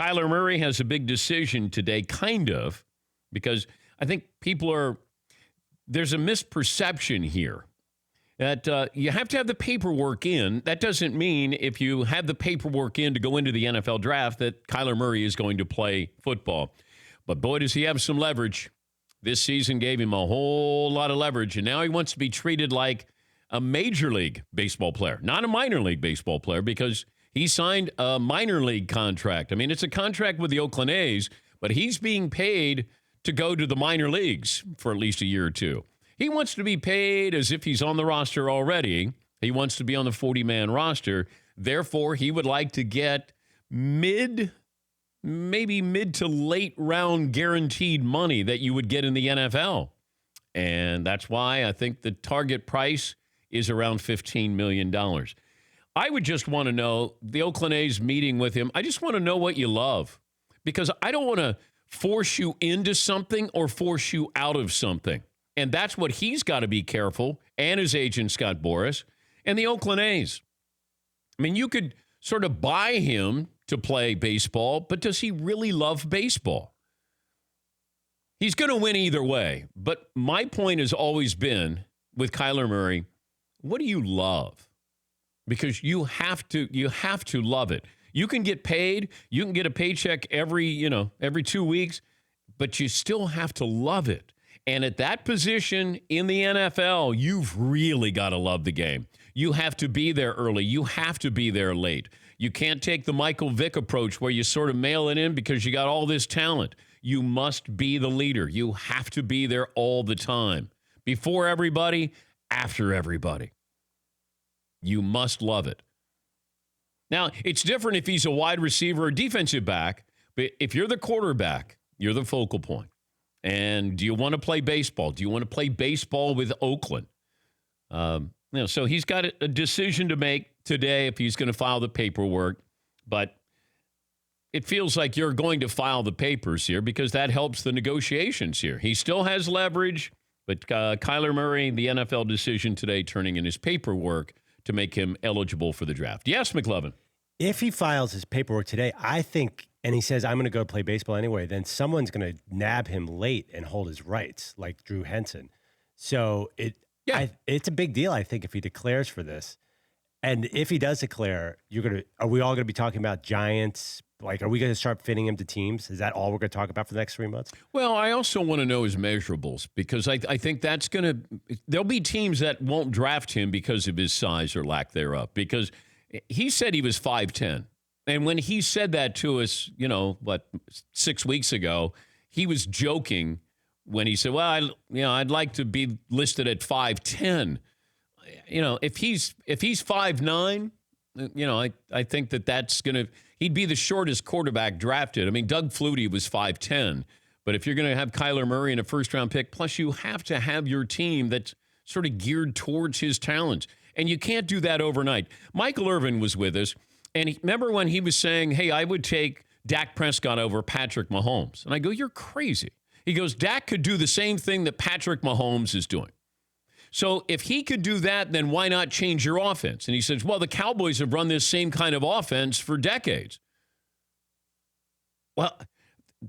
Kyler Murray has a big decision today, kind of, because I think there's a misperception here that you have to have the paperwork in. That doesn't mean if you have the paperwork in to go into the NFL draft that Kyler Murray is going to play football. But boy, does he have some leverage. This season gave him a whole lot of leverage, and now he wants to be treated like a major league baseball player, not a minor league baseball player, because he signed a minor league contract. I mean, it's a contract with the Oakland A's, but he's being paid to go to the minor leagues for at least a year or two. He wants to be paid as if he's on the roster already. He wants to be on the 40-man roster. Therefore, he would like to get maybe mid to late round guaranteed money that you would get in the NFL. And that's why I think the target price is around $15 million. I would just want to know, the Oakland A's meeting with him, I just want to know what you love. Because I don't want to force you into something or force you out of something. And that's what he's got to be careful, and his agent, Scott Boras, and the Oakland A's. I mean, you could sort of buy him to play baseball, but does he really love baseball? He's going to win either way. But my point has always been, with Kyler Murray, what do you love? Because you have to love it. You can get paid, you can get a paycheck every 2 weeks, but you still have to love it. And at that position in the NFL, you've really got to love the game. You have to be there early. You have to be there late. You can't take the Michael Vick approach where you sort of mail it in because you got all this talent. You must be the leader. You have to be there all the time. Before everybody, after everybody. You must love it. Now, it's different if he's a wide receiver or defensive back, but if you're the quarterback, you're the focal point. And do you want to play baseball? Do you want to play baseball with Oakland? So he's got a decision to make today if he's going to file the paperwork. But it feels like you're going to file the papers here because that helps the negotiations here. He still has leverage, but Kyler Murray, the NFL decision today, turning in his paperwork to make him eligible for the draft. Yes, McLovin. If he files his paperwork today, I think, and he says, I'm going to go play baseball anyway, then someone's going to nab him late and hold his rights, like Drew Henson. So it's a big deal, I think, if he declares for this. And if he does declare, are we all going to be talking about Giants? Like, are we going to start fitting him to teams? Is that all we're going to talk about for the next 3 months? Well, I also want to know his measurables because I think that's going to – there'll be teams that won't draft him because of his size or lack thereof because he said he was 5'10". And when he said that to us, 6 weeks ago, he was joking when he said, well, I'd like to be listed at 5'10". If he's 5'9", I think that's going to – he'd be the shortest quarterback drafted. I mean, Doug Flutie was 5'10", but if you're going to have Kyler Murray in a first-round pick, plus you have to have your team that's sort of geared towards his talents, and you can't do that overnight. Michael Irvin was with us, and remember when he was saying, hey, I would take Dak Prescott over Patrick Mahomes. And I go, you're crazy. He goes, Dak could do the same thing that Patrick Mahomes is doing. So if he could do that, then why not change your offense? And he says, well, the Cowboys have run this same kind of offense for decades. Well,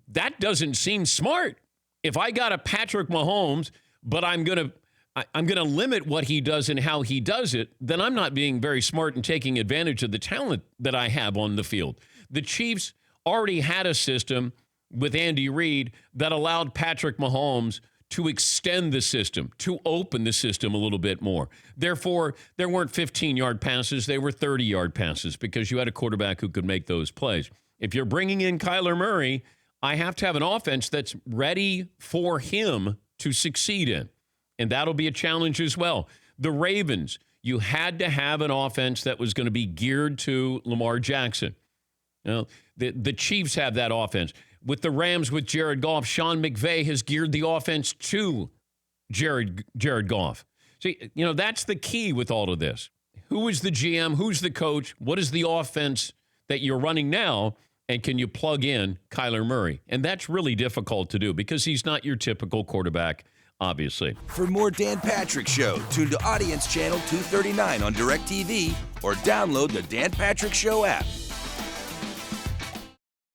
that doesn't seem smart. If I got a Patrick Mahomes, but I'm going to limit what he does and how he does it, then I'm not being very smart and taking advantage of the talent that I have on the field. The Chiefs already had a system with Andy Reid that allowed Patrick Mahomes to extend the system, to open the system a little bit more. Therefore, there weren't 15-yard passes. They were 30-yard passes because you had a quarterback who could make those plays. If you're bringing in Kyler Murray, I have to have an offense that's ready for him to succeed in. And that'll be a challenge as well. The Ravens, you had to have an offense that was going to be geared to Lamar Jackson. The Chiefs have that offense. With the Rams, with Jared Goff, Sean McVay has geared the offense to Jared Goff. See, that's the key with all of this. Who is the GM? Who's the coach? What is the offense that you're running now? And can you plug in Kyler Murray? And that's really difficult to do because he's not your typical quarterback, obviously. For more Dan Patrick Show, tune to Audience Channel 239 on DirecTV or download the Dan Patrick Show app.